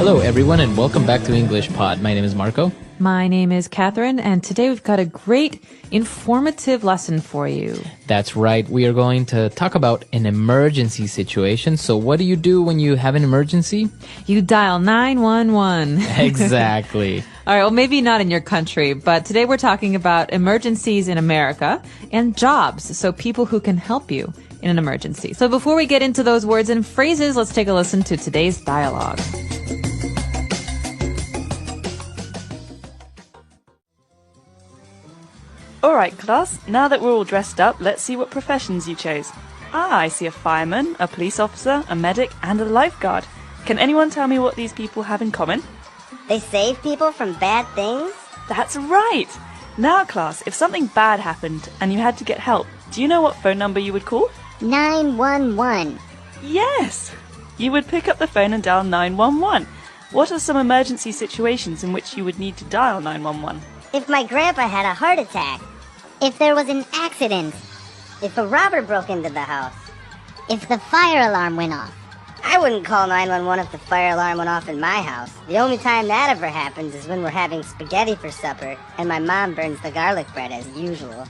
Hello, everyone, and welcome back to English Pod. My name is Marco. My name is Catherine, and today we've got a great informative lesson for you. That's right. We are going to talk about an emergency situation. So what do you do when you have an emergency? You dial 911. Exactly. All right, well, maybe not in your country, but today we're talking about emergencies in America and jobs, so people who can help you in an emergency. So before we get into those words and phrases, let's take a listen to today's dialogue. All right, class, now that we're all dressed up, let's see what professions you chose. I see a fireman, a police officer, a medic, and a lifeguard. Can anyone tell me what these people have in common? They save people from bad things? That's right! Now, class, if something bad happened and you had to get help, do you know what phone number you would call? 911. Yes! You would pick up the phone and dial 911. What are some emergency situations in which you would need to dial 911? If my grandpa had a heart attack. If there was an accident. If a robber broke into the house. If the fire alarm went off. I wouldn't call 911 if the fire alarm went off in my house. The only time that ever happens is when we're having spaghetti for supper and my mom burns the garlic bread as usual.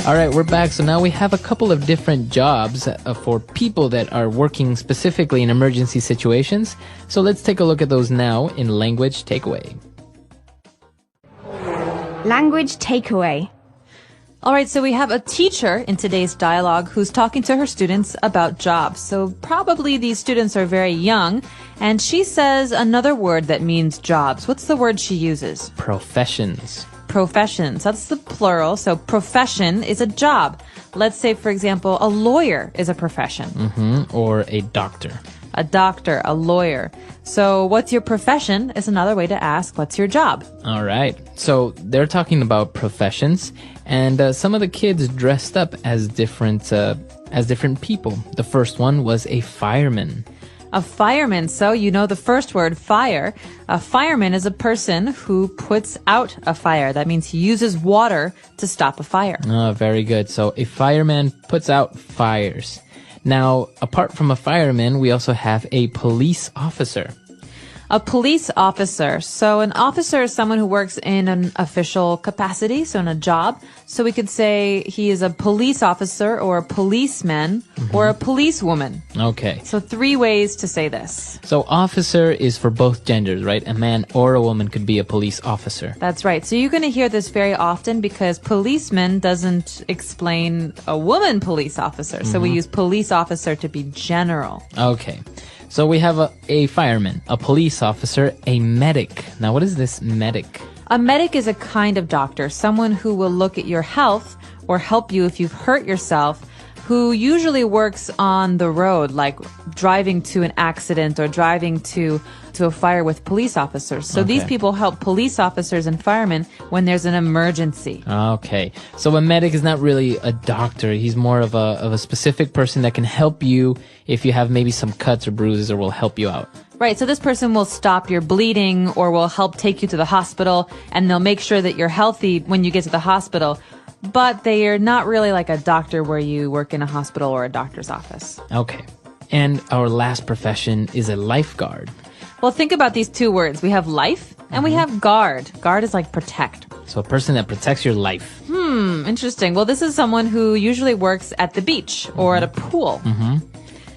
All right, we're back. So now we have a couple of different jobs for people that are working specifically in emergency situations. So let's take a look at those now in Language Takeaway. Language takeaway. All right, so we have a teacher in today's dialogue who's talking to her students about jobs. So probably these students are very young, and she says another word that means jobs. What's the word she uses? Professions. Professions. That's the plural. So profession is a job. Let's say, for example, a lawyer is a profession. Or a doctor. A doctor, a lawyer. So what's your profession is another way to ask, what's your job? All right. So they're talking about professions, and some of the kids dressed up as different people. The first one was a fireman. A fireman. So you know the first word, fire. A fireman is a person who puts out a fire. That means he uses water to stop a fire. Oh, very good. So a fireman puts out fires. Now, apart from a fireman, we also have a police officer. A police officer. So an officer is someone who works in an official capacity, so in a job. So we could say he is a police officer or a policeman or a policewoman. Okay. So 3 ways to say this. So officer is for both genders, right? A man or a woman could be a police officer. That's right. So you're going to hear this very often because policeman doesn't explain a woman police officer. So we use police officer to be general. Okay. So we have a fireman, a police officer, a medic. Now, what is this medic? A medic is a kind of doctor, someone who will look at your health or help you if you've hurt yourself, who usually works on the road, like driving to an accident or driving to a fire with police officers. So these people help police officers and firemen when there's an emergency. Okay. So a medic is not really a doctor. He's more of a specific person that can help you if you have maybe some cuts or bruises, or will help you out. Right, so this person will stop your bleeding or will help take you to the hospital, and they'll make sure that you're healthy when you get to the hospital. But they are not really like a doctor where you work in a hospital or a doctor's office. Okay. And our last profession is a lifeguard. Well, think about these 2 words. We have life and we have guard. Guard is like protect. So a person that protects your life. Interesting. Well, this is someone who usually works at the beach or at a pool.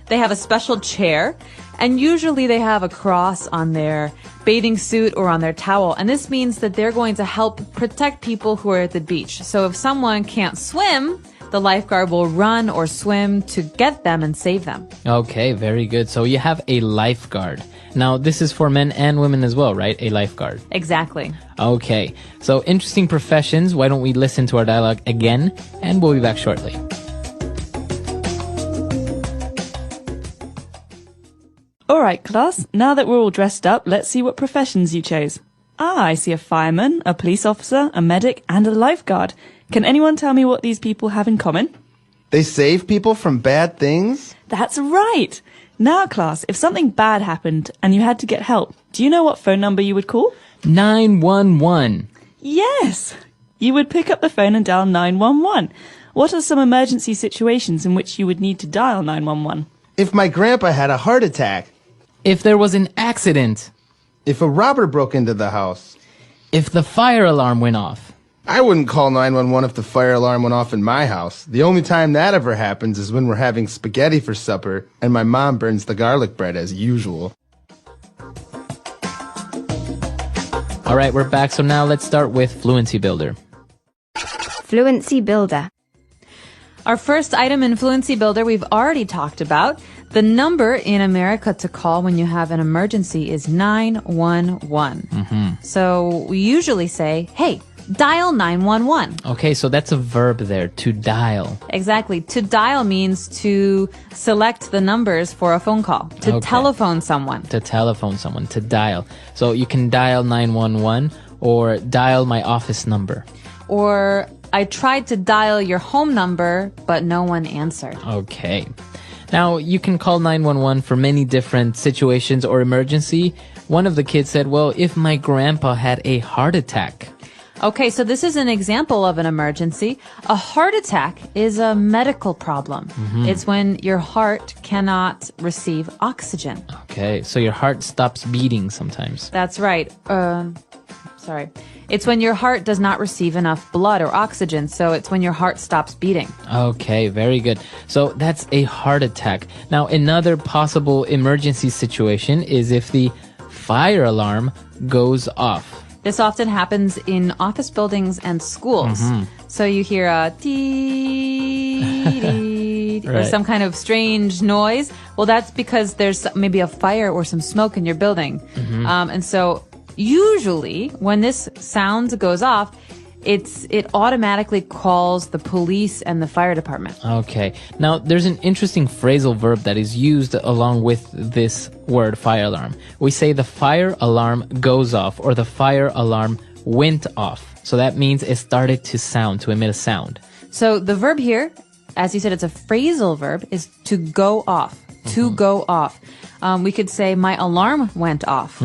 They have a special chair, and usually they have a cross on their bathing suit or on their towel. And this means that they're going to help protect people who are at the beach. So if someone can't swim, the lifeguard will run or swim to get them and save them. Okay, very good. So you have a lifeguard. Now, this is for men and women as well, right? A lifeguard. Exactly. Okay. So interesting professions. Why don't we listen to our dialogue again, and we'll be back shortly. All right, class, now that we're all dressed up, let's see what professions you chose. I see a fireman, a police officer, a medic, and a lifeguard. Can anyone tell me what these people have in common? They save people from bad things? That's right! Now, class, if something bad happened and you had to get help, do you know what phone number you would call? 911. Yes! You would pick up the phone and dial 911. What are some emergency situations in which you would need to dial 911? If my grandpa had a heart attack. If there was an accident. If a robber broke into the house. If the fire alarm went off. I wouldn't call 911 if the fire alarm went off in my house. The only time that ever happens is when we're having spaghetti for supper and my mom burns the garlic bread as usual. All right, we're back. So now let's start with Fluency Builder. Fluency Builder. Our first item in Fluency Builder we've already talked about. The number in America to call when you have an emergency is 911. So we usually say, hey, dial 911. Okay, so that's a verb there, to dial. Exactly. To dial means to select the numbers for a phone call, to telephone someone. To telephone someone, to dial. So you can dial 911 or dial my office number. Or I tried to dial your home number, but no one answered. Okay. Now, you can call 911 for many different situations or emergency. One of the kids said, well, if my grandpa had a heart attack. Okay, so this is an example of an emergency. A heart attack is a medical problem. It's when your heart cannot receive oxygen. Okay, so your heart stops beating sometimes. That's right. Sorry. It's when your heart does not receive enough blood or oxygen, so it's when your heart stops beating. Okay, very good. So that's a heart attack. Now, another possible emergency situation is if the fire alarm goes off. This often happens in office buildings and schools. So you hear a dee or Right. some kind of strange noise. Well, that's because there's maybe a fire or some smoke in your building. And so usually when this sound goes off, it automatically calls the police and the fire department. Okay. Now, there's an interesting phrasal verb that is used along with this word fire alarm. We say the fire alarm goes off or the fire alarm went off. So that means it started to sound, to emit a sound. So the verb here, as you said, it's a phrasal verb, is to go off. To go off. We could say my alarm went off.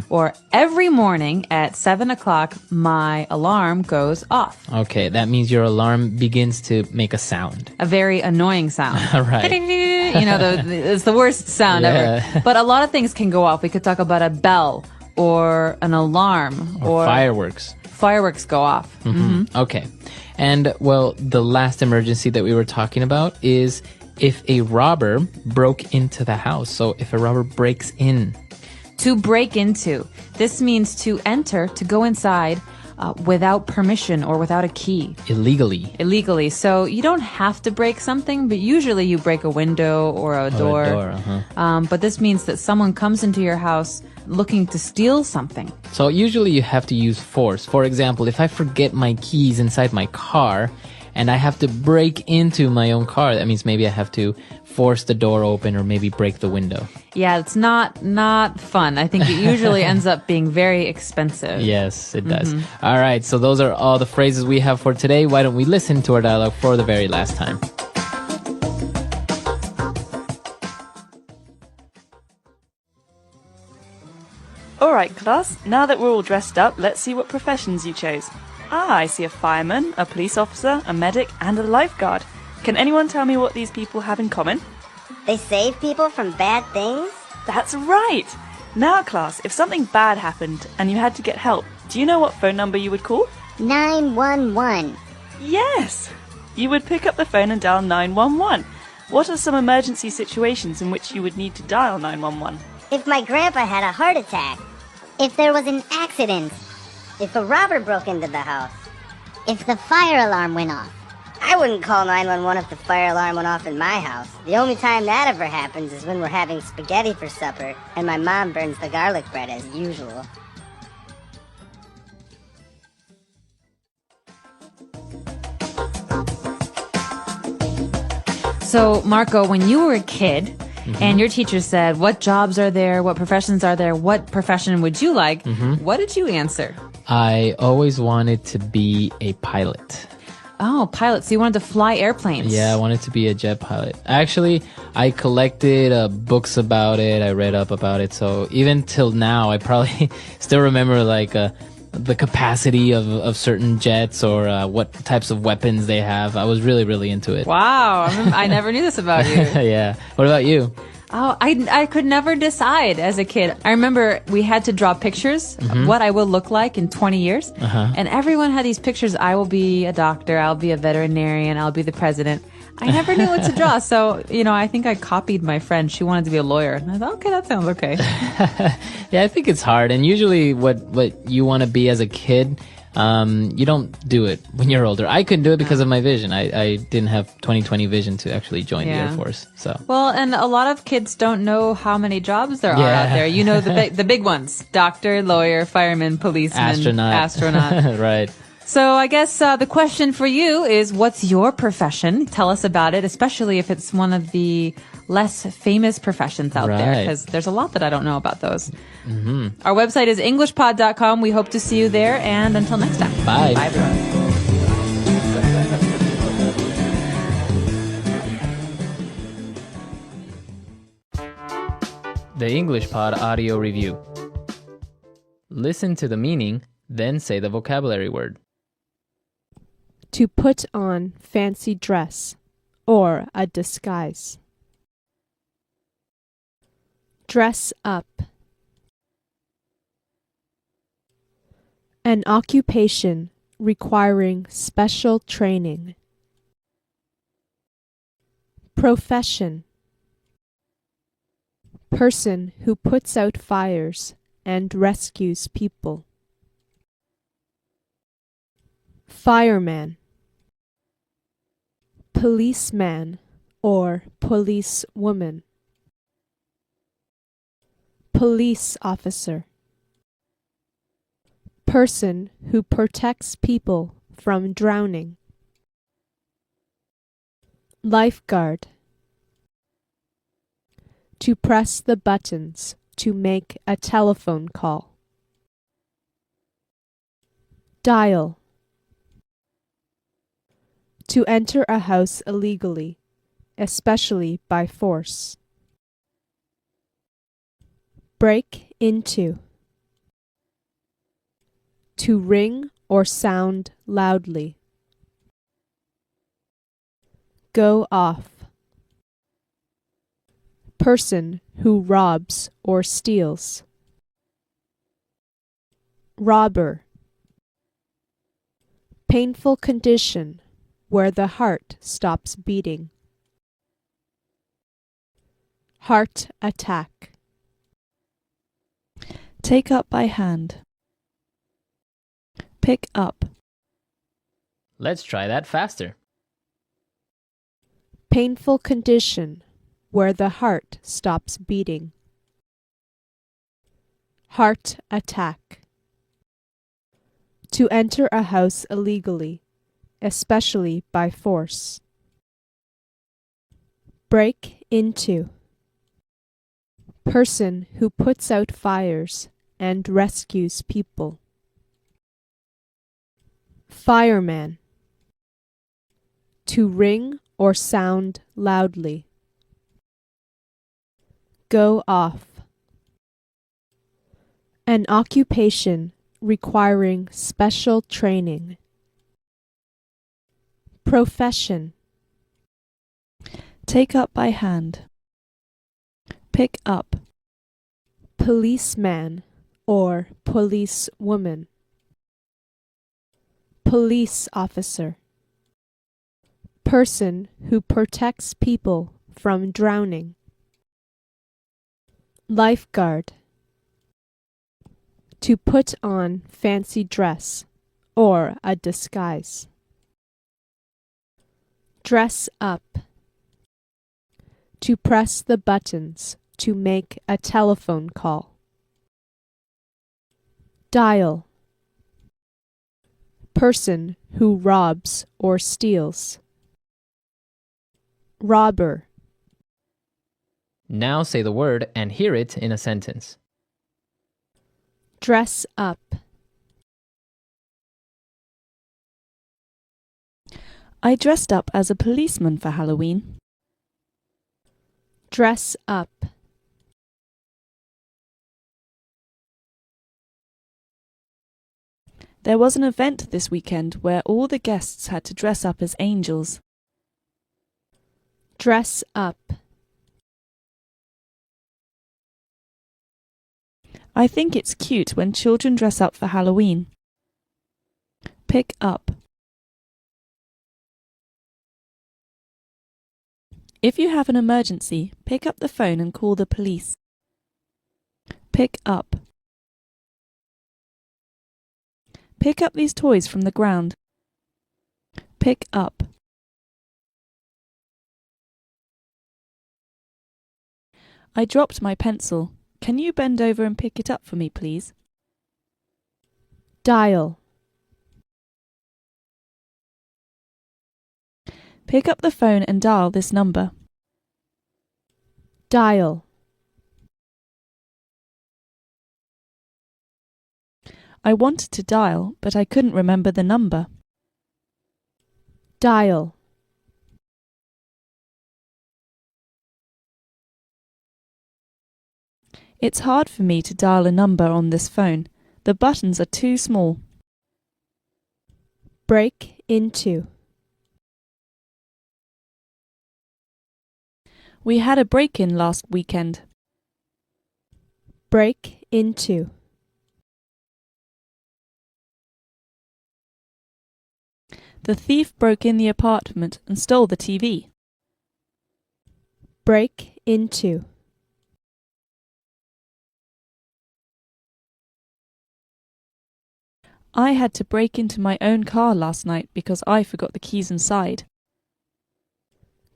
Or every morning at 7 o'clock, my alarm goes off. Okay, that means your alarm begins to make a sound. A very annoying sound. Right. You know, it's the worst sound ever. But a lot of things can go off. We could talk about a bell or an alarm Or fireworks. Fireworks go off. Okay. And, well, the last emergency that we were talking about is if a robber broke into the house. So if a robber breaks in. To break into. This means to enter, to go inside without permission or without a key. Illegally. So you don't have to break something, but usually you break a window or a door. But this means that someone comes into your house looking to steal something. So usually you have to use force. For example, if I forget my keys inside my car and I have to break into my own car, that means maybe I have to force the door open or maybe break the window. Yeah, it's not fun. I think it usually ends up being very expensive. Yes, it does. All right, so those are all the phrases we have for today. Why don't we listen to our dialogue for the very last time? All right, class, now that we're all dressed up, let's see what professions you chose. I see a fireman, a police officer, a medic, and a lifeguard. Can anyone tell me what these people have in common? They save people from bad things? That's right! Now, class, if something bad happened and you had to get help, do you know what phone number you would call? 911. Yes! You would pick up the phone and dial 911. What are some emergency situations in which you would need to dial 911? If my grandpa had a heart attack. If there was an accident. If a robber broke into the house. If the fire alarm went off. I wouldn't call 911 if the fire alarm went off in my house. The only time that ever happens is when we're having spaghetti for supper and my mom burns the garlic bread as usual. So, Marco, when you were a kid and your teacher said, what jobs are there? What professions are there? What profession would you like? What did you answer? I always wanted to be a pilot. Oh, pilot. So you wanted to fly airplanes. Yeah, I wanted to be a jet pilot. Actually, I collected books about it. I read up about it. So even till now, I probably still remember like the capacity of certain jets or what types of weapons they have. I was really, really into it. Wow, I never knew this about you. Yeah. What about you? Oh, I could never decide as a kid. I remember we had to draw pictures of what I will look like in 20 years. And everyone had these pictures. I will be a doctor. I'll be a veterinarian. I'll be the president. I never knew what to draw. So, I think I copied my friend. She wanted to be a lawyer. And I thought, okay, that sounds okay. Yeah, I think it's hard. And usually what you want to be as a kid, you don't do it when you're older. I couldn't do it because of my vision. I didn't have 20/20 vision to actually join the Air Force. So well, and a lot of kids don't know how many jobs there are out there. The big ones: doctor, lawyer, fireman, policeman, astronaut. Right. So I guess the question for you is, what's your profession? Tell us about it, especially if it's one of the less famous professions out there, because there's a lot that I don't know about those. Our website is englishpod.com. We hope to see you there, and until next time. Bye. Bye, everyone. The English Pod Audio Review. Listen to the meaning, then say the vocabulary word. To put on fancy dress or a disguise. Dress up. An occupation requiring special training. Profession. Person who puts out fires and rescues people. Fireman. Policeman or policewoman. Police officer. Person who protects people from drowning. Lifeguard. To press the buttons to make a telephone call. Dial. To enter a house illegally, especially by force. Break into. To ring or sound loudly. Go off. Person who robs or steals. Robber. Painful condition where the heart stops beating. Heart attack. Take up by hand. Pick up. Let's try that faster. Painful condition where the heart stops beating. Heart attack. To enter a house illegally, especially by force. Break into. Person who puts out fires and rescues people. Fireman. To ring or sound loudly. Go off. An occupation requiring special training. Profession. Take up by hand. Pick up. Policeman or policewoman. Police officer. Person who protects people from drowning. Lifeguard. To put on fancy dress or a disguise. Dress up. To press the buttons to make a telephone call. Dial. Person who robs or steals. Robber. Now say the word and hear it in a sentence. Dress up. I dressed up as a policeman for Halloween. Dress up. There was an event this weekend where all the guests had to dress up as angels. Dress up. I think it's cute when children dress up for Halloween. Pick up. If you have an emergency, pick up the phone and call the police. Pick up. Pick up these toys from the ground. Pick up. I dropped my pencil. Can you bend over and pick it up for me, please? Dial. Pick up the phone and dial this number. Dial. I wanted to dial, but I couldn't remember the number. Dial. It's hard for me to dial a number on this phone. The buttons are too small. Break into. We had a break-in last weekend. Break into. The thief broke in the apartment and stole the TV. Break into. I had to break into my own car last night because I forgot the keys inside.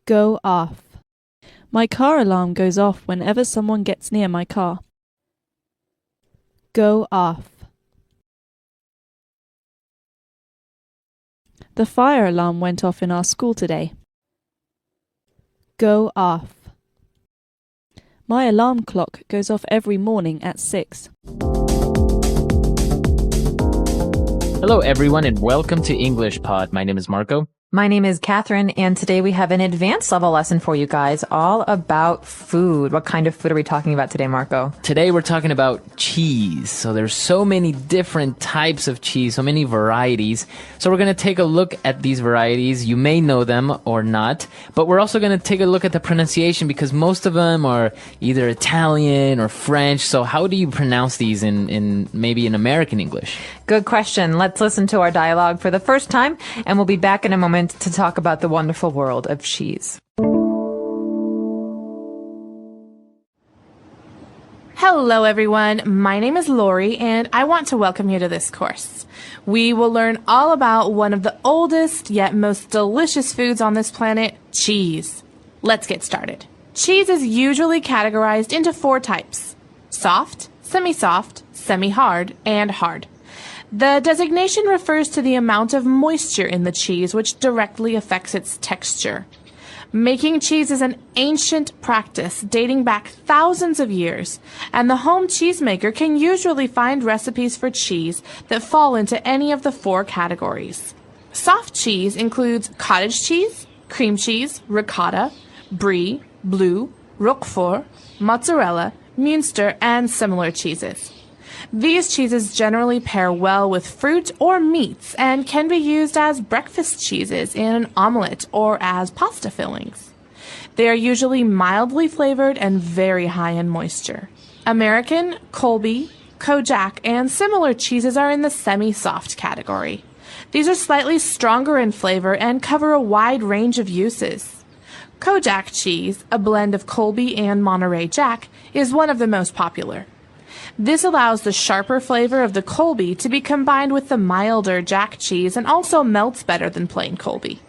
Go off. My car alarm goes off whenever someone gets near my car. Go off. The fire alarm went off in our school today. Go off. My alarm clock goes off every morning at 6. Hello, everyone, and welcome to English Pod. My name is Marco. My name is Catherine, and today we have an advanced level lesson for you guys all about food. What kind of food are we talking about today, Marco? Today we're talking about cheese. So there's so many different types of cheese, so many varieties. So we're going to take a look at these varieties. You may know them or not, but we're also going to take a look at the pronunciation because most of them are either Italian or French. So how do you pronounce these in maybe in American English? Good question. Let's listen to our dialogue for the first time, and we'll be back in a moment to talk about the wonderful world of cheese. Hello everyone, my name is Lori and I want to welcome you to this course. We will learn all about one of the oldest yet most delicious foods on this planet, cheese. Let's get started. Cheese is usually categorized into 4 types: soft, semi-soft, semi-hard, and hard. The designation refers to the amount of moisture in the cheese, which directly affects its texture. Making cheese is an ancient practice dating back thousands of years, and the home cheesemaker can usually find recipes for cheese that fall into any of the 4 categories. Soft cheese includes cottage cheese, cream cheese, ricotta, brie, blue, roquefort, mozzarella, Munster, and similar cheeses. These cheeses generally pair well with fruit or meats and can be used as breakfast cheeses in an omelette or as pasta fillings. They are usually mildly flavored and very high in moisture. American, Colby, Kojak, and similar cheeses are in the semi-soft category. These are slightly stronger in flavor and cover a wide range of uses. Kojak cheese, a blend of Colby and Monterey Jack, is one of the most popular. This allows the sharper flavor of the Colby to be combined with the milder Jack cheese and also melts better than plain Colby.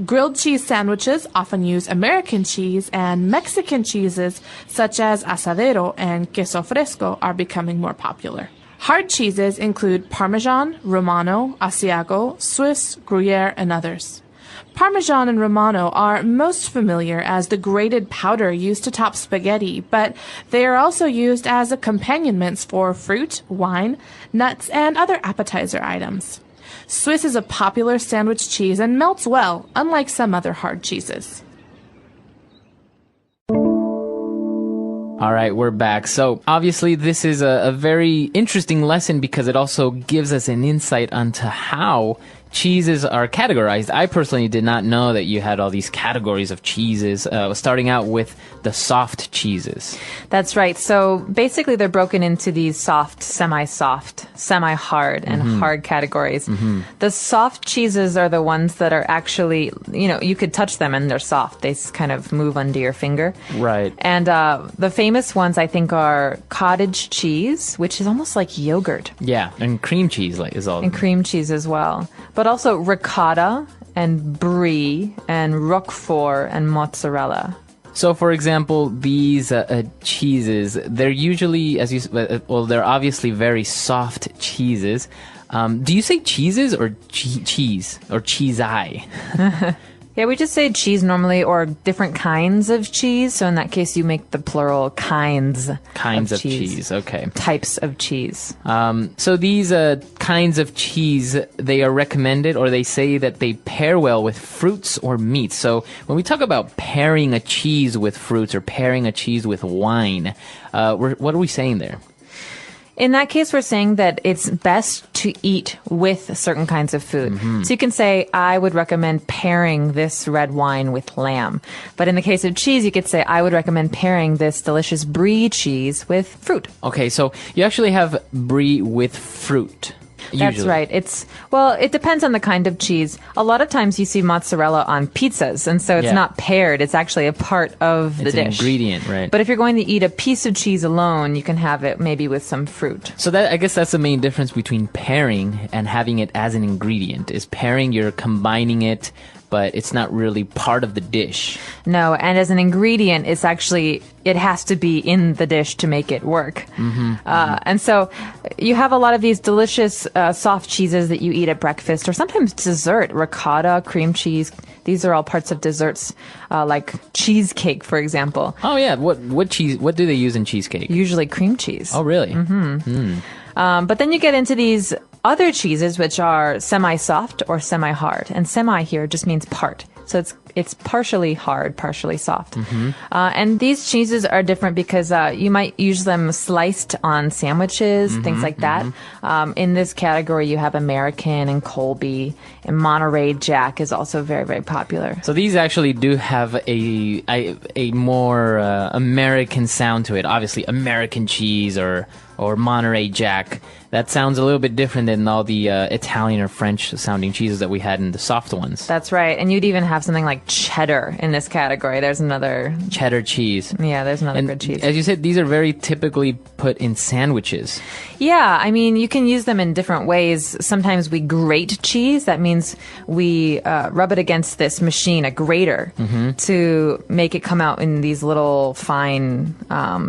Grilled cheese sandwiches often use American cheese, and Mexican cheeses such as asadero and queso fresco are becoming more popular. Hard cheeses include Parmesan, Romano, Asiago, Swiss, Gruyere, and others. Parmesan and Romano are most familiar as the grated powder used to top spaghetti, but they are also used as accompaniments for fruit, wine, nuts, and other appetizer items. Swiss is a popular sandwich cheese and melts well, unlike some other hard cheeses. All right, we're back. So obviously this is a very interesting lesson because it also gives us an insight onto how cheeses are categorized. I personally did not know that you had all these categories of cheeses, starting out with the soft cheeses. That's right. So basically they're broken into these soft, semi-soft, semi-hard, and hard categories. The soft cheeses are the ones that are actually, you could touch them and they're soft. They kind of move under your finger. Right. And the famous ones, I think, are cottage cheese, which is almost like yogurt. Yeah, and cream cheese is all. And cream cheese as well. But also ricotta and brie and roquefort and mozzarella. So, for example, these cheeses, they're usually, they're obviously very soft cheeses. Do you say cheeses or cheese or cheese-eye? Yeah, we just say cheese normally, or different kinds of cheese. So in that case, you make the plural kinds of cheese. Okay. Types of cheese. So these kinds of cheese, they are recommended, or they say that they pair well with fruits or meats. So when we talk about pairing a cheese with fruits or pairing a cheese with wine, what are we saying there? In that case, we're saying that it's best to eat with certain kinds of food. So you can say, I would recommend pairing this red wine with lamb. But in the case of cheese, you could say, I would recommend pairing this delicious brie cheese with fruit. Okay, so you actually have brie with fruit. That's right. It depends on the kind of cheese. A lot of times you see mozzarella on pizzas, and so it's not paired. It's actually a part of the dish. It's an ingredient, right? But if you're going to eat a piece of cheese alone, you can have it maybe with some fruit. So I guess that's the main difference between pairing and having it as an ingredient. Is pairing, you're combining it, but it's not really part of the dish. No, and as an ingredient, it has to be in the dish to make it work. And so you have a lot of these delicious soft cheeses that you eat at breakfast, or sometimes dessert, ricotta, cream cheese. These are all parts of desserts, like cheesecake, for example. Oh yeah, what cheese? What do they use in cheesecake? Usually cream cheese. Oh really? But then you get into these other cheeses, which are semi-soft or semi-hard. And semi here just means part. So it's partially hard, partially soft. And these cheeses are different because you might use them sliced on sandwiches, things like that. In this category, you have American and Colby, and Monterey Jack is also very, very popular. So these actually do have a more American sound to it. Obviously, American cheese or Monterey Jack. That sounds a little bit different than all the Italian or French sounding cheeses that we had in the soft ones. That's right. And you'd even have something like cheddar in this category. There's another... Cheddar cheese. Yeah, there's another good cheese. As you said, these are very typically put in sandwiches. Yeah, I mean, you can use them in different ways. Sometimes we grate cheese. That means we rub it against this machine, a grater, to make it come out in these little fine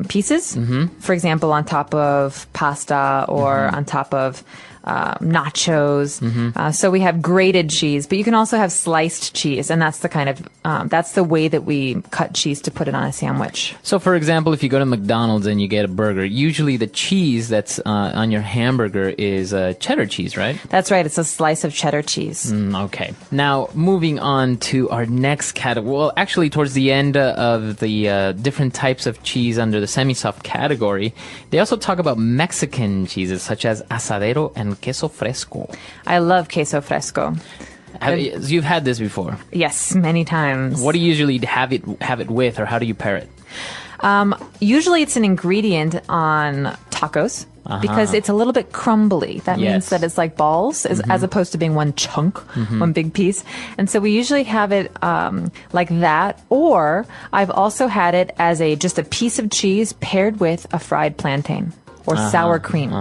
pieces. For example, on top of pasta or on top of nachos. So we have grated cheese, but you can also have sliced cheese, and that's the kind of that's the way that we cut cheese to put it on a sandwich. So, for example, if you go to McDonald's and you get a burger, usually the cheese that's on your hamburger is cheddar cheese, right? That's right. It's a slice of cheddar cheese. Okay. Now, moving on to our next category. Well, actually, towards the end of the different types of cheese under the semi-soft category, they also talk about Mexican cheeses such as asadero and queso fresco. I love queso fresco. You've had this before? Yes, many times. What do you usually have it with, or how do you pair it? Usually it's an ingredient on tacos because it's a little bit crumbly. That means that it's like balls as opposed to being one chunk, one big piece. And so we usually have it like that. Or I've also had it as just a piece of cheese paired with a fried plantain or sour cream.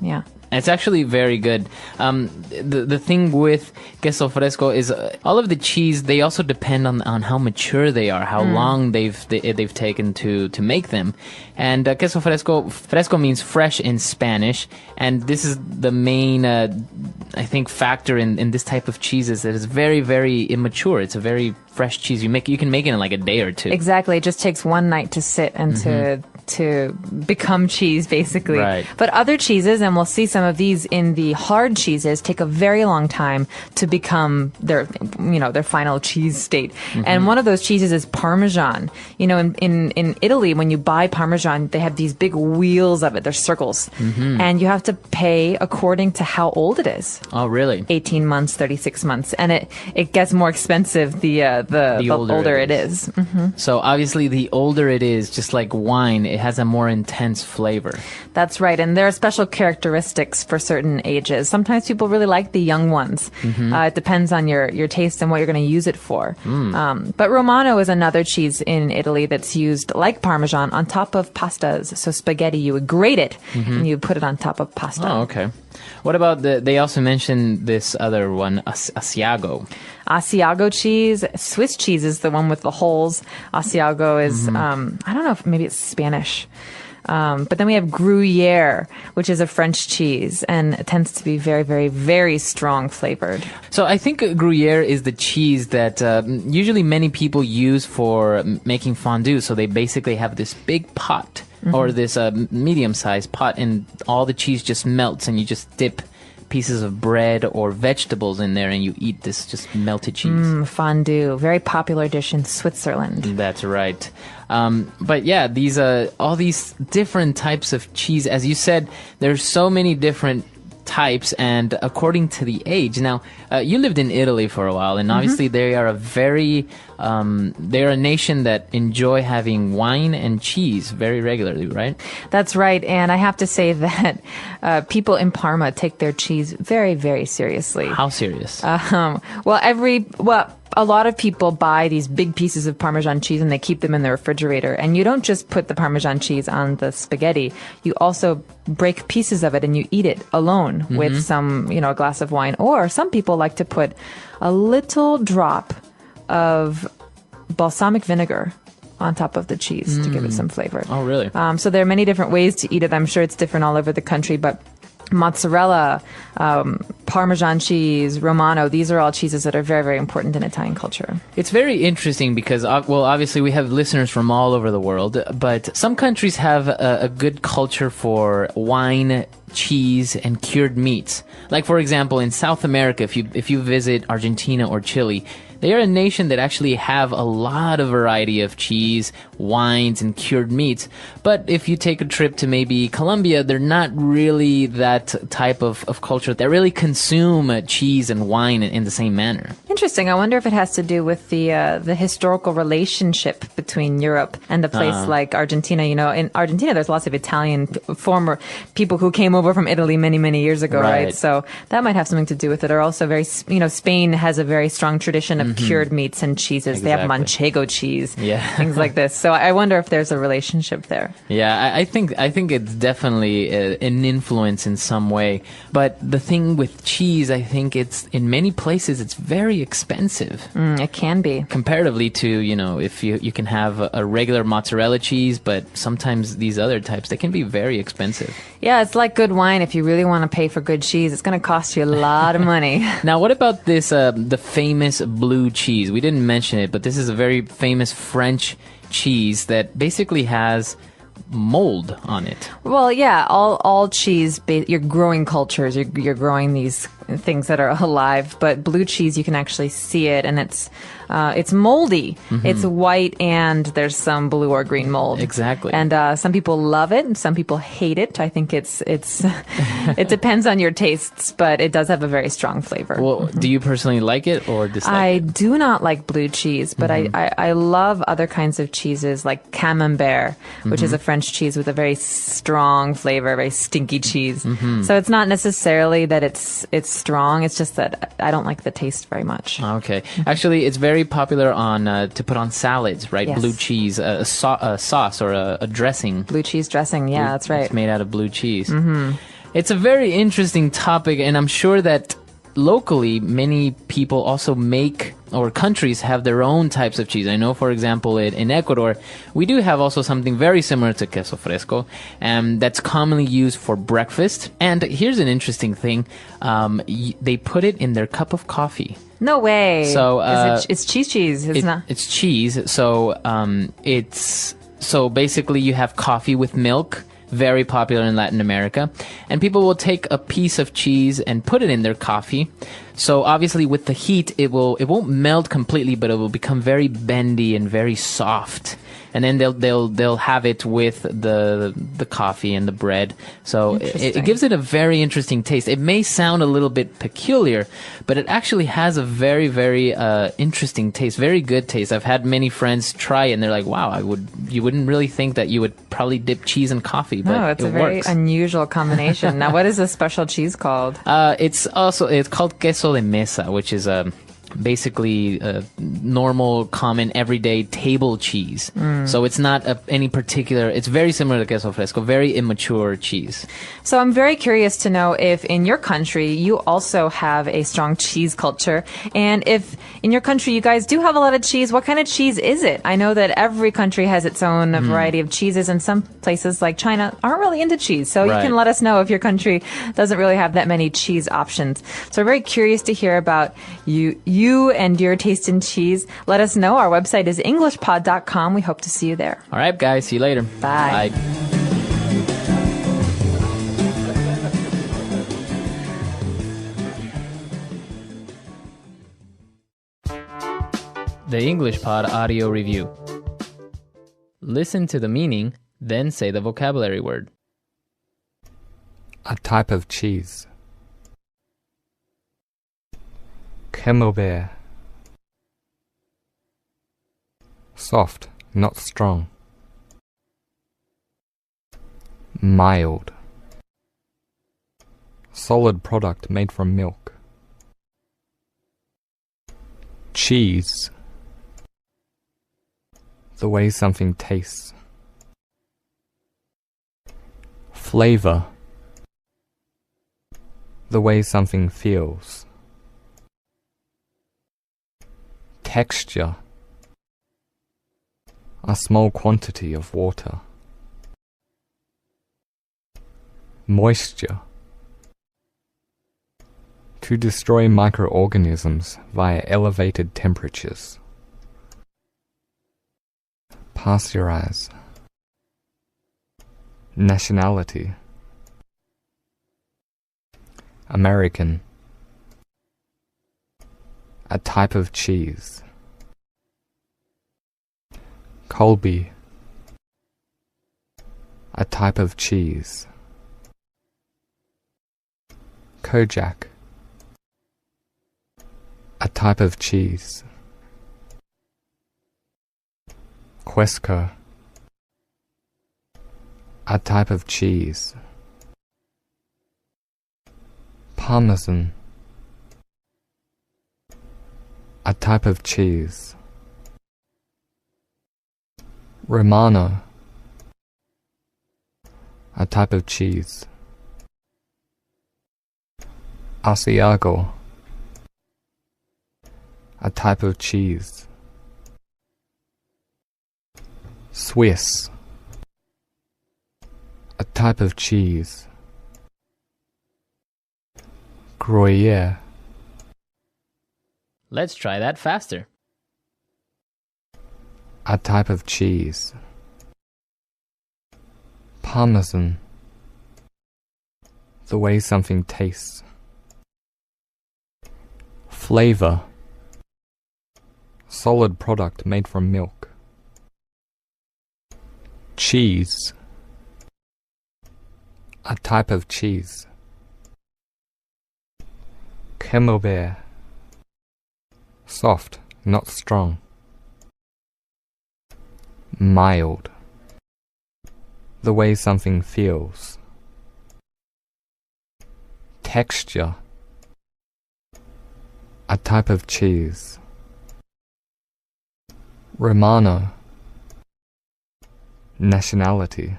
Yeah. It's actually very good. The thing with queso fresco is all of the cheese, they also depend on how mature they are, how long they've taken to make them. And queso fresco means fresh in Spanish, and this is the main I think factor in this type of cheese is that it's very, very immature. It's a very fresh cheese. You can make it in like a day or two. Exactly. It just takes one night to sit and to become cheese, basically. Right. But other cheeses, and we'll see some of these in the hard cheeses, take a very long time to become their final cheese state. And one of those cheeses is Parmesan. In Italy, when you buy Parmesan, they have these big wheels of it. They're circles. And you have to pay according to how old it is. Oh, really? 18 months, 36 months. And it gets more expensive the older it is. So obviously the older it is, just like wine, it has a more intense flavor. That's right. And there are special characteristics for certain ages. Sometimes people really like the young ones. It depends on your taste and what you're going to use it for. But Romano is another cheese in Italy that's used like Parmesan on top of pastas. So spaghetti, you would grate it and you put it on top of pasta. Oh, okay. What about they also mentioned this other one, Asiago. Asiago cheese. Swiss cheese is the one with the holes. Asiago is, I don't know if maybe it's Spanish. But then we have Gruyere, which is a French cheese, and it tends to be very, very, very strong flavored. So I think Gruyere is the cheese that usually many people use for making fondue. So they basically have this big pot or this medium-sized pot, and all the cheese just melts, and you just dip pieces of bread or vegetables in there, and you eat this just melted cheese. Fondue, very popular dish in Switzerland. That's right. But yeah, these all these different types of cheese, as you said, there's so many different types, and according to the age. Now, you lived in Italy for a while, and obviously they are they're a nation that enjoy having wine and cheese very regularly, right? That's right, and I have to say that people in Parma take their cheese very, very seriously. How serious? A lot of people buy these big pieces of Parmesan cheese and they keep them in the refrigerator. And you don't just put the Parmesan cheese on the spaghetti. You also break pieces of it and you eat it alone with some, a glass of wine. Or some people like to put a little drop of balsamic vinegar on top of the cheese to give it some flavor. Oh, really? So there are many different ways to eat it. I'm sure it's different all over the country, but mozzarella, Parmesan cheese, Romano, these are all cheeses that are very, very important in Italian culture. It's very interesting because, obviously we have listeners from all over the world, but some countries have a good culture for wine, cheese, and cured meats. Like, for example, in South America, if you visit Argentina or Chile, they are a nation that actually have a lot of variety of cheese, wines, and cured meats. But if you take a trip to maybe Colombia, they're not really that type of culture that really consume cheese and wine in the same manner. Interesting. I wonder if it has to do with the historical relationship between Europe and a place like Argentina. In Argentina, there's lots of Italian former people who came over from Italy many, many years ago, right? So that might have something to do with it. Or also Spain has a very strong tradition of cured meats and cheeses. Exactly. They have manchego cheese, things like this. So I wonder if there's a relationship there. Yeah, I think it's definitely an influence in some way. But the thing with cheese, I think it's in many places it's very expensive. It can be. Comparatively to, if you can have a regular mozzarella cheese, but sometimes these other types, they can be very expensive. Yeah, it's like good wine. If you really want to pay for good cheese, it's going to cost you a lot of money. Now, what about this, the famous blue cheese? We didn't mention it, but this is a very famous French cheese that basically has mold on it. Well, yeah, all cheese, you're growing cultures, you're growing these things that are alive, but blue cheese, you can actually see it, and it's moldy. It's white, and there's some blue or green mold. Exactly. And some people love it, and some people hate it. I think it's it depends on your tastes, but it does have a very strong flavor. Well, do you personally like it or dislike I it? do not like blue cheese, but I love other kinds of cheeses like camembert, which is a French cheese with a very strong flavor, very stinky cheese. So it's not necessarily that it's strong. It's just that I don't like the taste very much. Okay. Actually, it's very popular to put on salads, right? Yes. Blue cheese, a sauce or a dressing. Blue cheese dressing, yeah, that's right. It's made out of blue cheese. It's a very interesting topic, and I'm sure that locally, many people also make, or countries have their own types of cheese. I know, for example, in Ecuador, we do have also something very similar to queso fresco, that's commonly used for breakfast. And here's an interesting thing. They put it in their cup of coffee. No way. So it's cheese. It's cheese. So it's So basically you have coffee with milk, very popular in Latin America, and people will take a piece of cheese and put it in their coffee. So obviously with the heat, it won't melt completely, but it will become very bendy and very soft. And then they'll have it with the coffee and the bread. So it gives it a very interesting taste. It may sound a little bit peculiar, but it actually has a very, very interesting taste, very good taste. I've had many friends try it and they're like, wow, you wouldn't really think that you would probably dip cheese in coffee, but no, it's a very unusual combination. Now, what is this special cheese called? It's called queso de mesa, which is basically normal, common, everyday table cheese. So it's not any particular, it's very similar to queso fresco, very immature cheese. So I'm very curious to know if in your country you also have a strong cheese culture, and if in your country you guys do have a lot of cheese, what kind of cheese is it? I know that every country has its own variety of cheeses, and some places like China aren't really into cheese. So you can let us know if your country doesn't really have that many cheese options. So we're very curious to hear about you and your taste in cheese. Let us know. Our website is englishpod.com. We hope to see you there. All right, guys. See you later. Bye. The English Pod Audio Review. Listen to the meaning, then say the vocabulary word. A type of cheese. Camembert. Soft, not strong. Mild. Solid product made from milk. Cheese. The way something tastes. Flavor. The way something feels. Texture. A small quantity of water. Moisture. To destroy microorganisms via elevated temperatures. Pasteurize. Nationality. American. A type of cheese. Colby. A type of cheese. Kojak. A type of cheese. Quesco. A type of cheese. Parmesan. A type of cheese. Romano. A type of cheese. Asiago. A type of cheese. Swiss. A type of cheese. Gruyere. Let's try that faster. A type of cheese. Parmesan. The way something tastes. Flavor. Solid product made from milk. Cheese. A type of cheese. Camembert. Soft, not strong. Mild. The way something feels. Texture. A type of cheese. Romano. Nationality.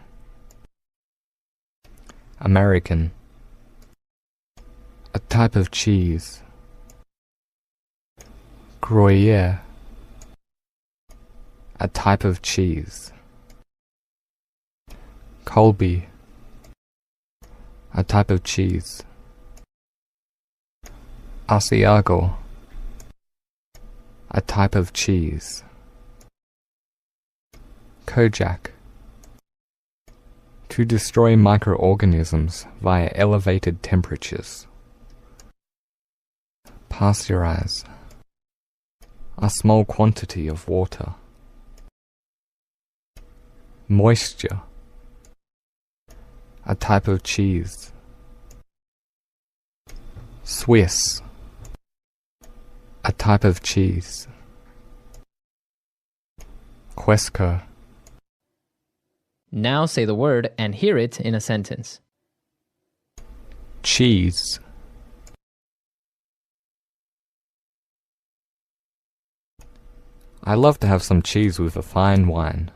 American. A type of cheese. Gruyere. A type of cheese. Colby. A type of cheese. Asiago. A type of cheese. Kojak. To destroy microorganisms via elevated temperatures. Pasteurize. A small quantity of water. Moisture. A type of cheese. Swiss. A type of cheese. Quesco. Now say the word and hear it in a sentence. Cheese. I love to have some cheese with a fine wine.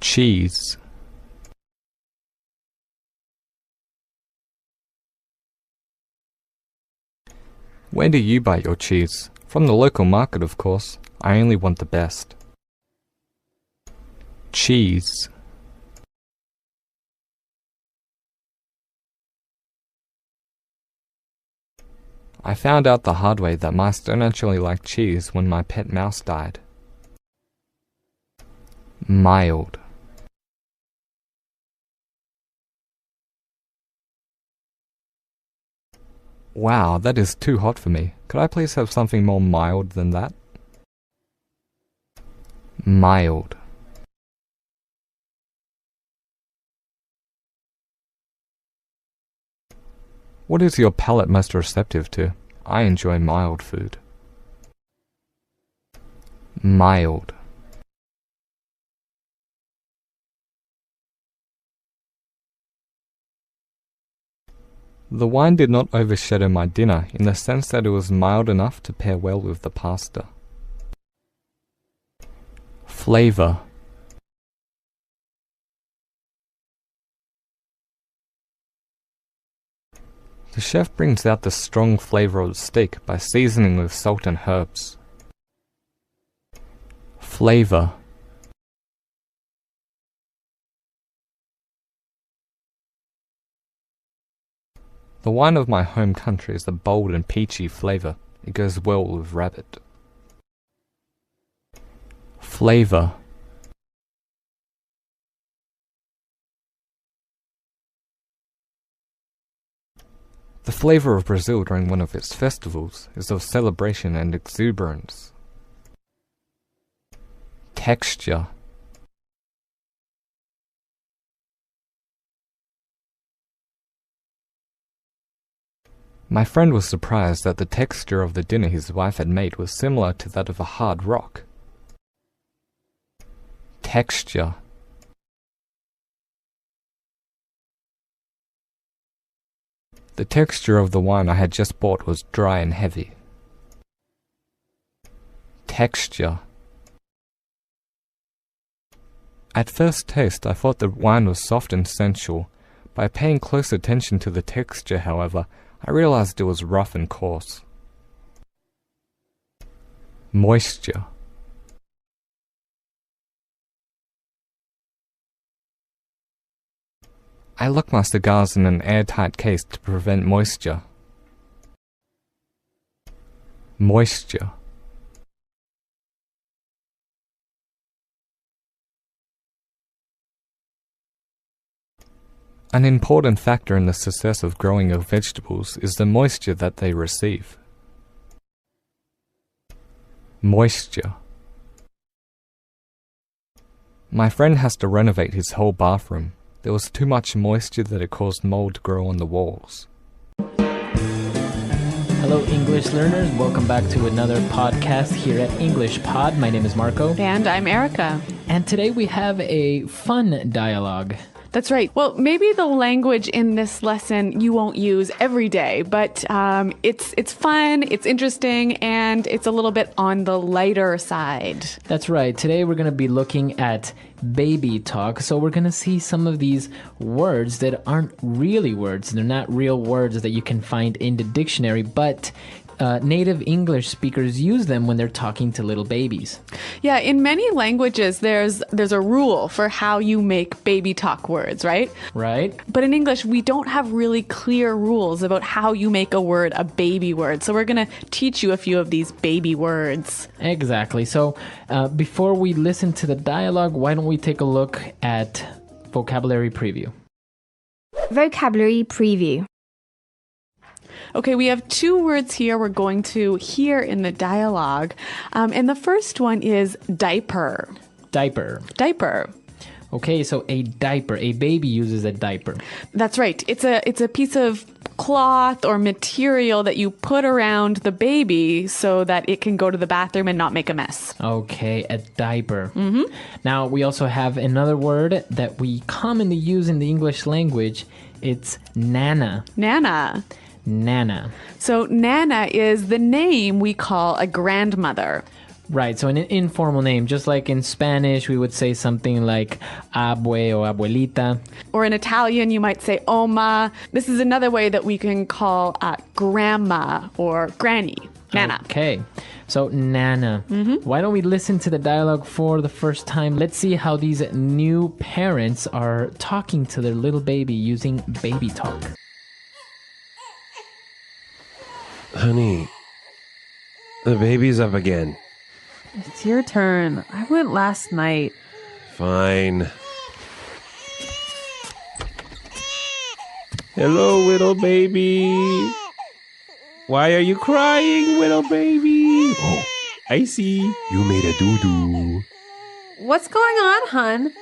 Cheese. Where do you buy your cheese? From the local market, of course. I only want the best. Cheese. I found out the hard way that mice don't actually like cheese when my pet mouse died. Mild. Wow, that is too hot for me. Could I please have something more mild than that? Mild. What is your palate most receptive to? I enjoy mild food. Mild. The wine did not overshadow my dinner in the sense that it was mild enough to pair well with the pasta. Flavor. The chef brings out the strong flavor of the steak by seasoning with salt and herbs. Flavor. The wine of my home country is a bold and peachy flavor. It goes well with rabbit. Flavor. The flavor of Brazil during one of its festivals is of celebration and exuberance. Texture. My friend was surprised that the texture of the dinner his wife had made was similar to that of a hard rock. Texture. The texture of the wine I had just bought was dry and heavy. Texture. At first taste, I thought the wine was soft and sensual. By paying close attention to the texture, however, I realized it was rough and coarse. Moisture. I lock my cigars in an airtight case to prevent moisture. Moisture. An important factor in the success of growing your vegetables is the moisture that they receive. Moisture. My friend has to renovate his whole bathroom. There was too much moisture that it caused mold to grow on the walls. Hello, English learners. Welcome back to another podcast here at English Pod. My name is Marco. And I'm Erica. And today we have a fun dialogue. That's right. Well, maybe the language in this lesson you won't use every day, but it's fun, it's interesting, and it's a little bit on the lighter side. That's right. Today we're going to be looking at baby talk. So we're going to see some of these words that aren't really words. They're not real words that you can find in the dictionary, but native English speakers use them when they're talking to little babies. Yeah, in many languages, there's a rule for how you make baby talk words, right? Right. But in English, we don't have really clear rules about how you make a word a baby word. So we're going to teach you a few of these baby words. Exactly. So before we listen to the dialogue, why don't we take a look at vocabulary preview? Vocabulary preview. Okay, we have two words here we're going to hear in the dialogue. And the first one is diaper. Diaper. Diaper. Okay, so a diaper. A baby uses a diaper. That's right. It's a piece of cloth or material that you put around the baby so that it can go to the bathroom and not make a mess. Okay, a diaper. Now, we also have another word that we commonly use in the English language. It's nana. Nana. Nana. So Nana is the name we call a grandmother. Right, so an informal name, just like in Spanish, we would say something like abue or abuelita. Or in Italian, you might say oma. This is another way that we can call grandma or granny. Nana. Okay, so Nana. Why don't we listen to the dialogue for the first time? Let's see how these new parents are talking to their little baby using baby talk. Honey, the baby's up again. It's your turn. I went last night. Fine. Hello, little baby. Why are you crying, little baby? Oh, I see. You made a doo-doo. What's going on, hun?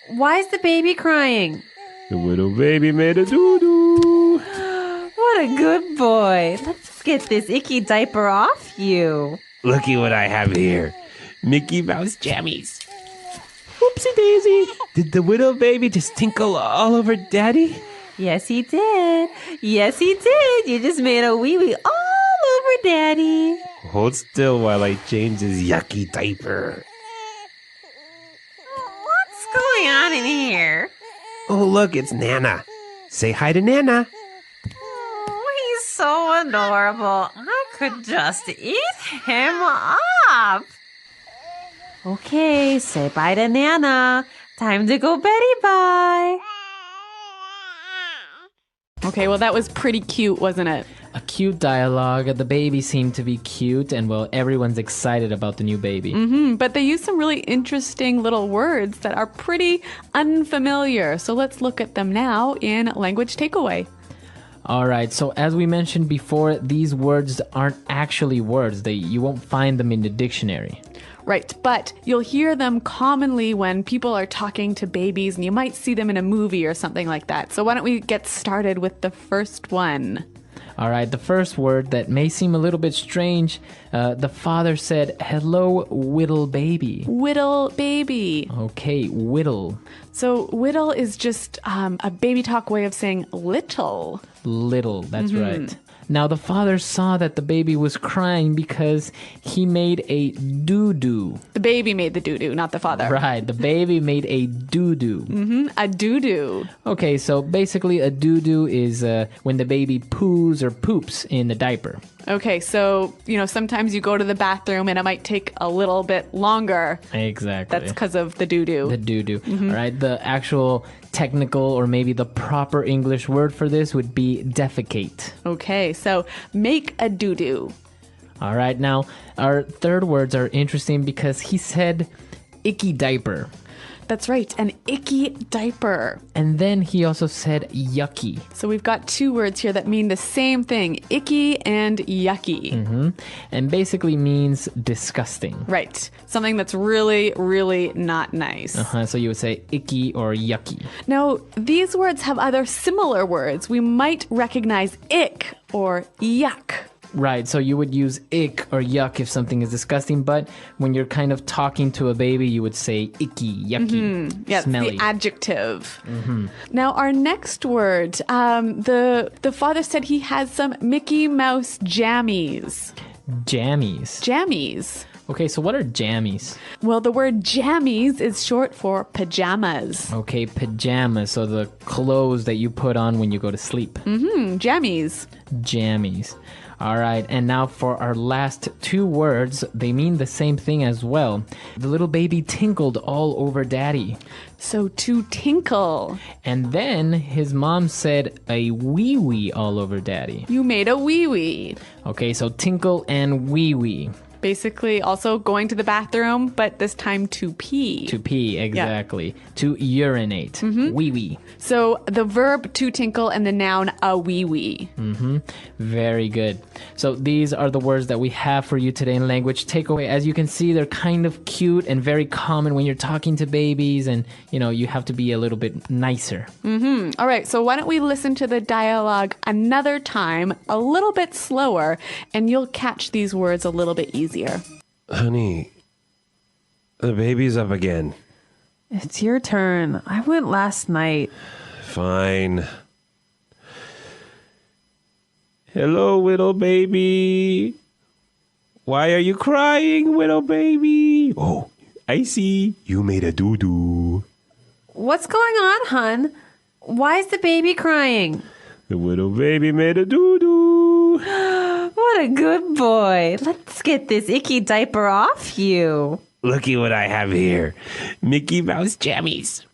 Why is the baby crying? The little baby made a doo-doo. What a good boy. Let's get this icky diaper off you. Looky what I have here. Mickey Mouse jammies. Oopsie daisy. Did the little baby just tinkle all over Daddy? Yes, he did. Yes, he did. You just made a wee-wee all over Daddy. Hold still while I change his yucky diaper. What's going on in here? Oh, look, it's Nana. Say hi to Nana. Oh, he's so adorable. I could just eat him up. Okay, say bye to Nana. Time to go Betty bye. Okay, well, that was pretty cute, wasn't it? A cute dialogue. The baby seemed to be cute, and well, everyone's excited about the new baby. But they use some really interesting little words that are pretty unfamiliar. So let's look at them now in Language Takeaway. All right, so as we mentioned before, these words aren't actually words. You won't find them in the dictionary. Right, but you'll hear them commonly when people are talking to babies, and you might see them in a movie or something like that. So why don't we get started with the first one? All right, the first word that may seem a little bit strange, the father said, hello, whittle baby. Whittle baby. Okay, whittle. So whittle is just a baby talk way of saying little. Little, that's right. Now, the father saw that the baby was crying because he made a doo-doo. The baby made the doo-doo, not the father. Right, the baby made a doo-doo. A doo-doo. Okay, so basically a doo-doo is when the baby poos or poops in the diaper. Okay, so, sometimes you go to the bathroom and it might take a little bit longer. Exactly. That's because of the doo-doo. The doo-doo. All right, the actual technical or maybe the proper English word for this would be defecate. Okay, so make a doo-doo. All right, now our third words are interesting because he said icky diaper. That's right, an icky diaper. And then he also said yucky. So we've got two words here that mean the same thing, icky and yucky. And basically means disgusting. Right, something that's really, really not nice. So you would say icky or yucky. Now, these words have other similar words. We might recognize ick or yuck. Right, so you would use ick or yuck if something is disgusting, but when you're kind of talking to a baby, you would say icky, yucky, yeah, smelly. The adjective. Now, our next word, the father said he has some Mickey Mouse jammies. Jammies? Jammies. Okay, so what are jammies? Well, the word jammies is short for pajamas. Okay, pajamas, so the clothes that you put on when you go to sleep. Jammies. Jammies. All right, and now for our last two words, they mean the same thing as well. The little baby tinkled all over daddy. So to tinkle. And then his mom said a wee-wee all over daddy. You made a wee-wee. Okay, so tinkle and wee-wee. Basically also going to the bathroom, but this time to pee. To pee, exactly. Yeah. To urinate. Wee-wee. So the verb to tinkle and the noun a wee-wee. Very good. So these are the words that we have for you today in language takeaway. As you can see, they're kind of cute and very common when you're talking to babies, and you have to be a little bit nicer. All right, so why don't we listen to the dialogue another time, a little bit slower, and you'll catch these words a little bit easier. Honey, the baby's up again. It's your turn. I went last night. Fine. Hello, little baby. Why are you crying, little baby? Oh, I see. You made a doo-doo. What's going on, hun? Why is the baby crying? The little baby made a doo-doo. What a good boy. Let's get this icky diaper off you. Looky what I have here. Mickey Mouse jammies.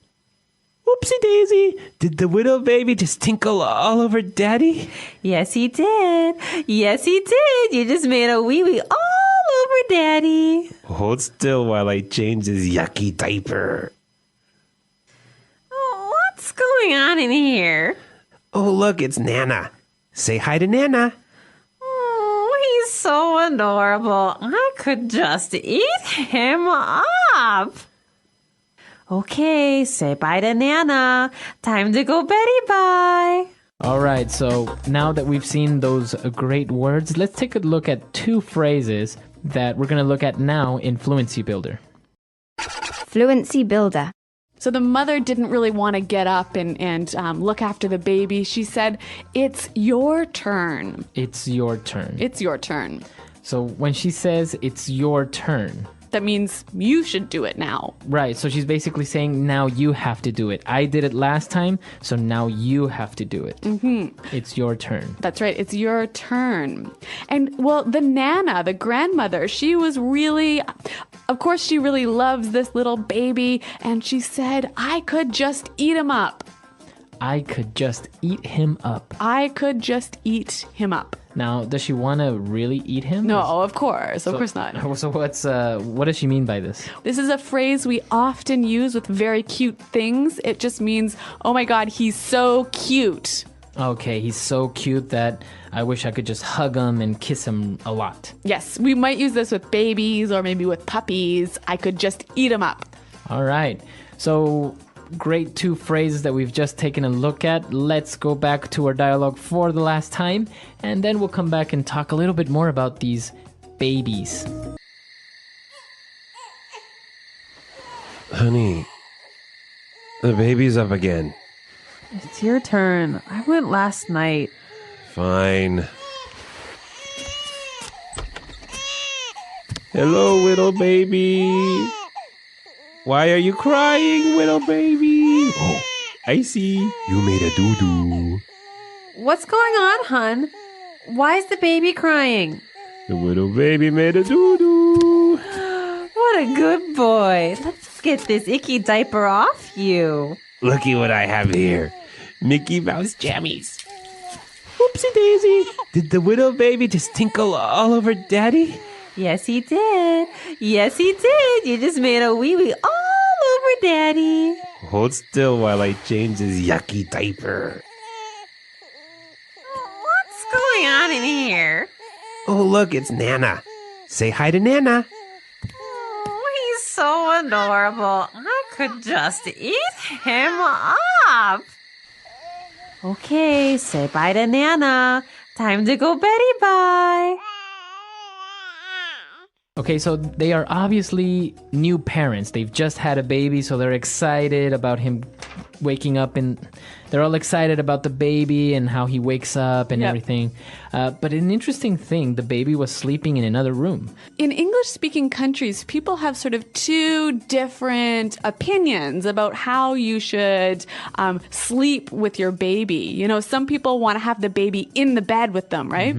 Oopsie daisy. Did the little baby just tinkle all over daddy? Yes, he did. Yes, he did. You just made a wee-wee all over daddy. Hold still while I change this yucky diaper. What's going on in here? Oh, look, it's Nana. Say hi to Nana. Oh, he's so adorable. I could just eat him up. Okay, say bye to Nana. Time to go Betty bye. All right, so now that we've seen those great words, let's take a look at two phrases that we're going to look at now in Fluency Builder. Fluency Builder. So the mother didn't really want to get up and look after the baby. She said, it's your turn. It's your turn. It's your turn. So when she says it's your turn, that means you should do it now. Right. So she's basically saying now you have to do it. I did it last time, so now you have to do it. It's your turn. That's right. It's your turn. And well, the Nana, the grandmother, she was really, of course, she really loves this little baby. And she said, I could just eat him up. I could just eat him up. I could just eat him up. Now, does she want to really eat him? No, of course. Of course not. So what does she mean by this? This is a phrase we often use with very cute things. It just means, oh my God, he's so cute. Okay, he's so cute that I wish I could just hug him and kiss him a lot. Yes, we might use this with babies or maybe with puppies. I could just eat him up. All right. So great two phrases that we've just taken a look at. Let's go back to our dialogue for the last time, and then we'll come back and talk a little bit more about these babies. Honey, the baby's up again. It's your turn. I went last night. Fine. Hello, little baby. Why are you crying, little baby? Oh, I see. You made a doo-doo. What's going on, hun? Why is the baby crying? The little baby made a doo-doo. What a good boy. Let's get this icky diaper off you. Looky what I have here. Mickey Mouse jammies. Oopsie daisy. Did the little baby just tinkle all over daddy? Yes, he did. Yes, he did. You just made a wee-wee all over daddy. Hold still while I change this yucky diaper. What's going on in here? Oh, look, it's Nana. Say hi to Nana. Oh, he's so adorable. I could just eat him up. Okay, say bye to Nana. Time to go Betty bye. Okay, so they are obviously new parents. They've just had a baby, so they're excited about him waking up in they're all excited about the baby and how he wakes up and everything. But an interesting thing, the baby was sleeping in another room. In English-speaking countries, people have sort of two different opinions about how you should sleep with your baby. You know, some people want to have the baby in the bed with them, right?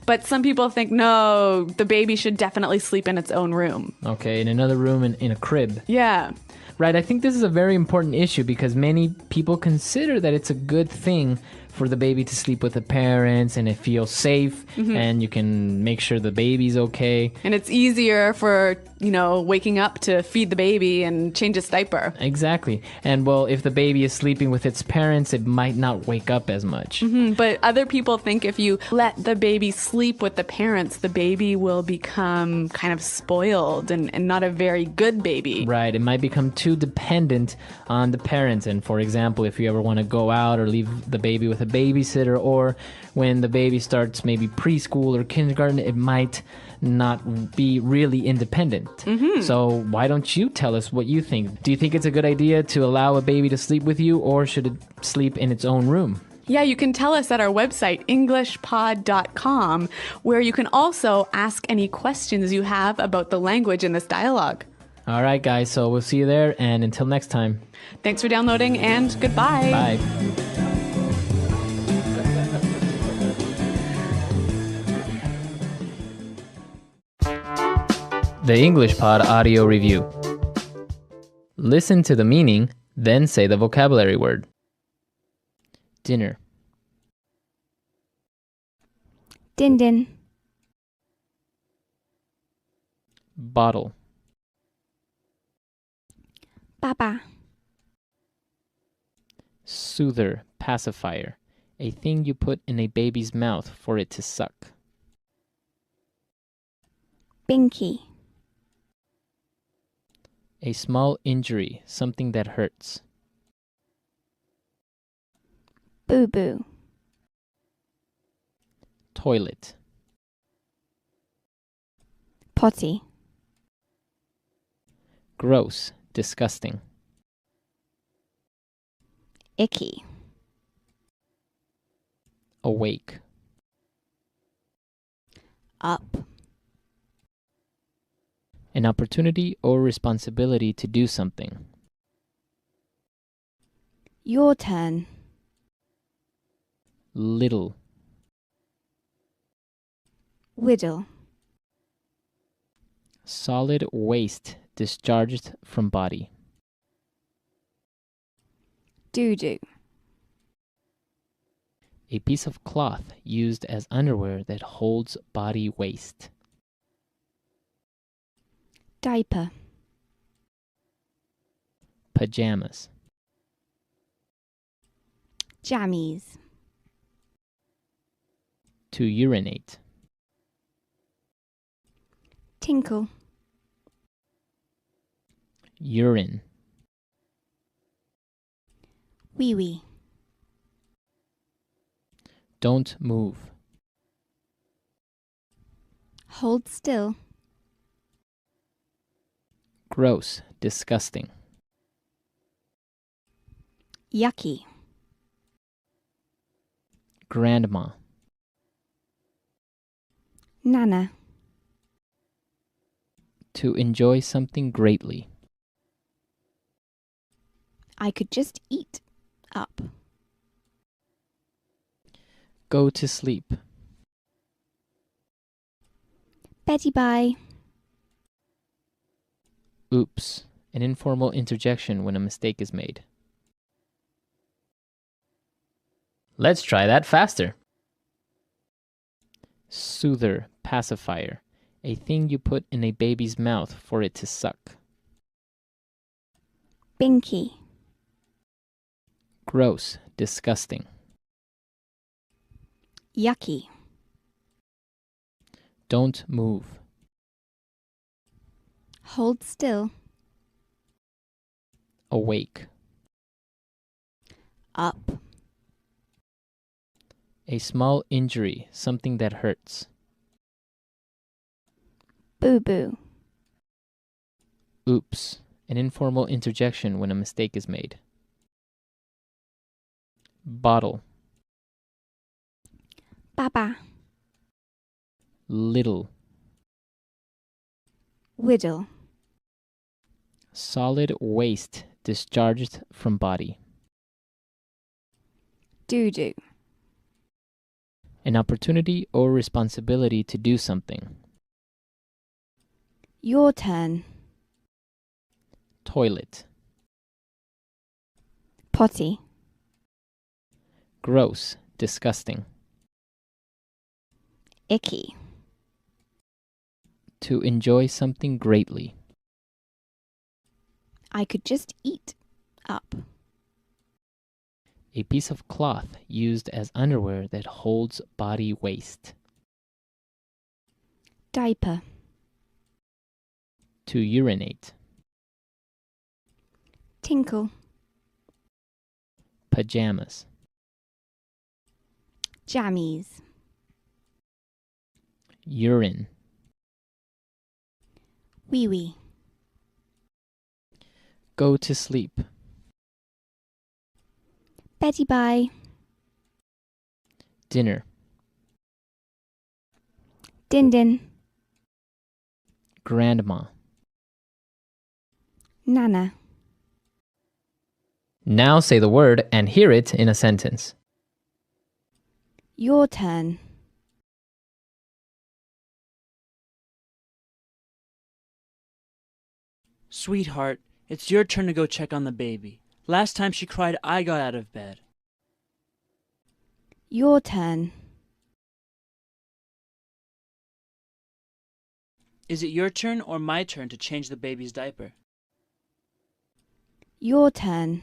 But some people think, no, the baby should definitely sleep in its own room. Okay, in another room in a crib. Yeah. Right, I think this is a very important issue because many people consider that it's a good thing for the baby to sleep with the parents and it feels safe and you can make sure the baby's okay. And it's easier for, you know, waking up to feed the baby and change its diaper. Exactly. And well, if the baby is sleeping with its parents, it might not wake up as much. But other people think if you let the baby sleep with the parents, the baby will become kind of spoiled and not a very good baby. Right. It might become too dependent on the parents. And for example, if you ever want to go out or leave the baby with a babysitter, or when the baby starts maybe preschool or kindergarten, it might not be really independent. So why don't you tell us what you think? Do you think it's a good idea to allow a baby to sleep with you, or should it sleep in its own room? Yeah, you can tell us at our website, englishpod.com, where you can also ask any questions you have about the language in this dialogue. All right, guys, so we'll see you there, and until next time. Thanks for downloading, and goodbye. Bye. The English Pod Audio Review. Listen to the meaning, then say the vocabulary word. Dinner. Din din. Bottle. Baba. Soother, pacifier. A thing you put in a baby's mouth for it to suck. Binky. A small injury, something that hurts. Boo boo. Toilet. Potty. Gross, disgusting. Icky. Awake. Up. An opportunity or responsibility to do something. Your turn. Little. Whittle. Solid waste discharged from body. Doo-doo. A piece of cloth used as underwear that holds body waste. Diaper. Pajamas. Jammies. To urinate. Tinkle. Urine. Wee wee. Don't move. Hold still. Gross, disgusting. Yucky. Grandma. Nana. To enjoy something greatly. I could just eat. Up. Go to sleep. Betty bye. Oops. An informal interjection when a mistake is made. Let's try that faster. Soother, pacifier. A thing you put in a baby's mouth for it to suck. Binky. Gross, disgusting. Yucky. Don't move. Hold still. Awake. Up. A small injury, something that hurts. Boo boo. Oops. An informal interjection when a mistake is made. Bottle. Baba. Little. Whittle. Solid waste discharged from body. Doo-doo. An opportunity or responsibility to do something. Your turn. Toilet. Potty. Gross, disgusting. Icky. To enjoy something greatly. I could just eat up. A piece of cloth used as underwear that holds body waste. Diaper. To urinate. Tinkle. Pajamas. Jammies. Urine. Wee-wee. Go to sleep. Betty bye. Dinner. Din-din. Grandma. Nana. Now say the word and hear it in a sentence. Your turn. Sweetheart, it's your turn to go check on the baby. Last time she cried, I got out of bed. Your turn. Is it your turn or my turn to change the baby's diaper? Your turn.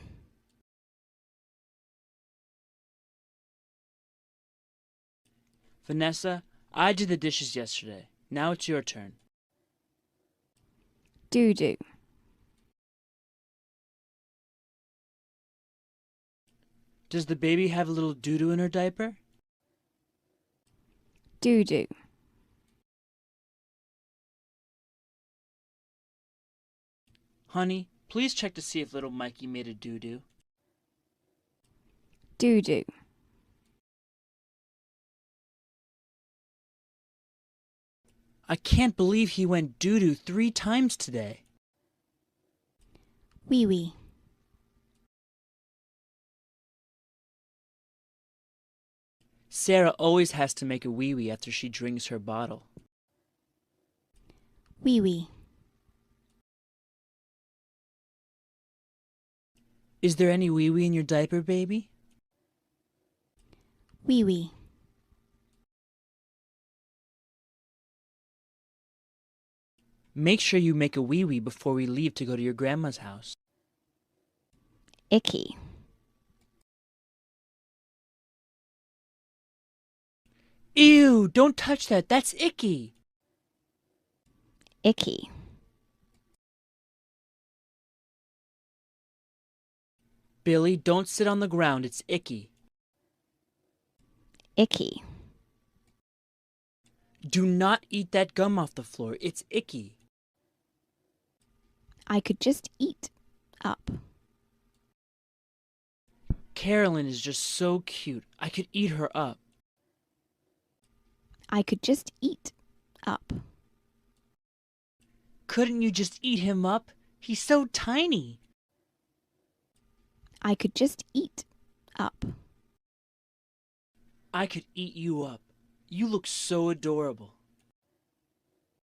Vanessa, I did the dishes yesterday. Now it's your turn. Doo-doo. Does the baby have a little doo-doo in her diaper? Doo-doo. Honey, please check to see if little Mikey made a doo-doo. Doo-doo. I can't believe he went doo-doo 3 times today. Wee-wee. Sarah always has to make a wee-wee after she drinks her bottle. Wee-wee. Is there any wee-wee in your diaper, baby? Wee-wee. Make sure you make a wee-wee before we leave to go to your grandma's house. Icky. Ew! Don't touch that! That's icky! Icky. Billy, don't sit on the ground. It's icky. Icky. Do not eat that gum off the floor. It's icky. I could just eat up. Carolyn is just so cute. I could eat her up. I could just eat up. Couldn't you just eat him up? He's so tiny. I could just eat up. I could eat you up. You look so adorable.